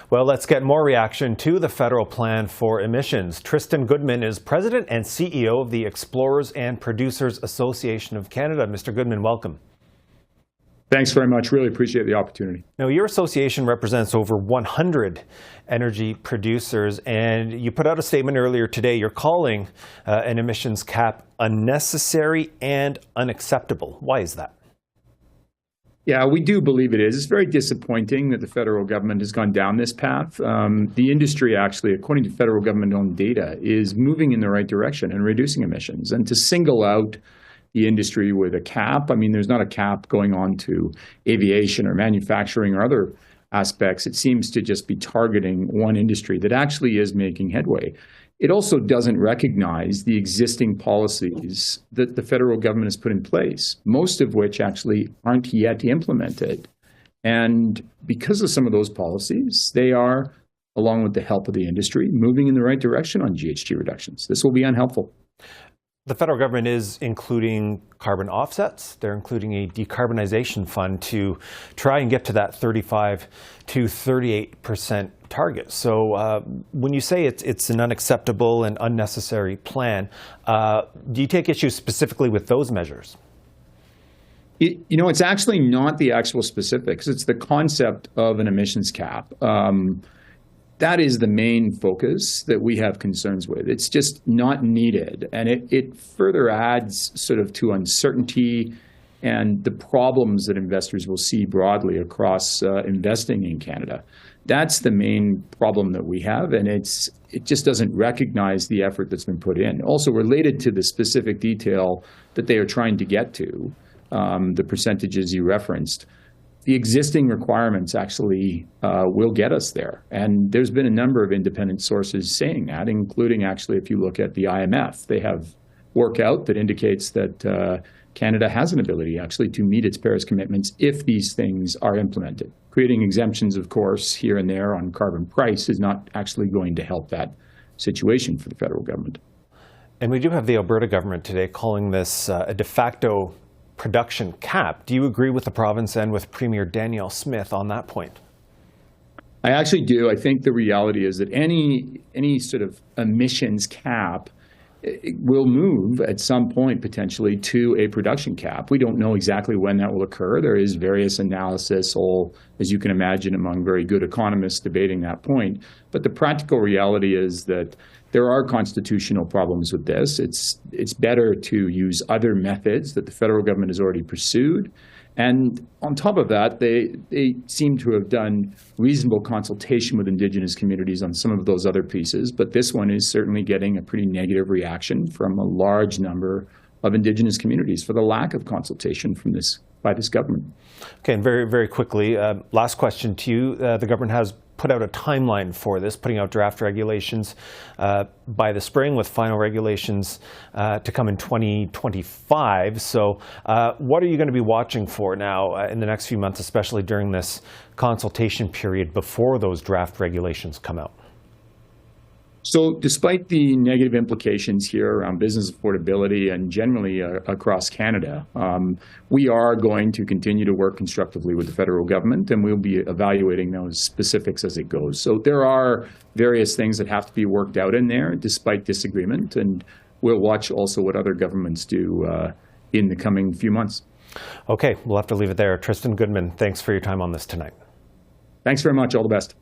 Well, let's get more reaction to the federal plan for emissions. Tristan Goodman is President and CEO of the Explorers and Producers Association of Canada. Mr. Goodman, welcome. Thanks very much. Really appreciate the opportunity. Now, your association represents over 100 energy producers, and you put out a statement earlier today. You're calling an emissions cap unnecessary and unacceptable. Why is that? Yeah, we do believe it is. It's very disappointing that the federal government has gone down this path. The industry actually, according to federal government-owned data, is moving in the right direction and reducing emissions. And to single out the industry with a cap, I mean, there's not a cap going on to aviation or manufacturing or other aspects. It seems to just be targeting one industry that actually is making headway. It also doesn't recognize the existing policies that the federal government has put in place, most of which actually aren't yet implemented. And because of some of those policies, they are, along with the help of the industry, moving in the right direction on GHG reductions. This will be unhelpful. The federal government is including carbon offsets. They're including a decarbonization fund to try and get to that 35 to 38% target. So when you say it's an unacceptable and unnecessary plan, do you take issue specifically with those measures? It's actually not the actual specifics. It's the concept of an emissions cap. That is the main focus that we have concerns with. It's just not needed. And it further adds sort of to uncertainty and the problems that investors will see broadly across investing in Canada. That's the main problem that we have, and it just doesn't recognize the effort that's been put in. Also related to the specific detail that they are trying to get to, the percentages you referenced, the existing requirements actually will get us there. And there's been a number of independent sources saying that, including actually if you look at the IMF, they have work out that indicates that Canada has an ability actually to meet its Paris commitments if these things are implemented. Creating exemptions, of course, here and there on carbon price is not actually going to help that situation for the federal government. And we do have the Alberta government today calling this a de facto production cap. Do you agree with the province and with Premier Danielle Smith on that point? I actually do. I think the reality is that any sort of emissions cap will move at some point potentially to a production cap. We don't know exactly when that will occur. There is various analysis, all, as you can imagine, among very good economists debating that point. But the practical reality is that there are constitutional problems with this. It's better to use other methods that the federal government has already pursued. And on top of that, they seem to have done reasonable consultation with Indigenous communities on some of those other pieces. But this one is certainly getting a pretty negative reaction from a large number of Indigenous communities for the lack of consultation by this government. Okay, and very, very quickly, last question to you. The government has put out a timeline for this, putting out draft regulations by the spring with final regulations to come in 2025. So what are you going to be watching for now in the next few months, especially during this consultation period before those draft regulations come out? So despite the negative implications here around business affordability and generally across Canada, we are going to continue to work constructively with the federal government, and we'll be evaluating those specifics as it goes. So there are various things that have to be worked out in there despite disagreement, and we'll watch also what other governments do in the coming few months. Okay, we'll have to leave it there. Tristan Goodman, thanks for your time on this tonight. Thanks very much. All the best.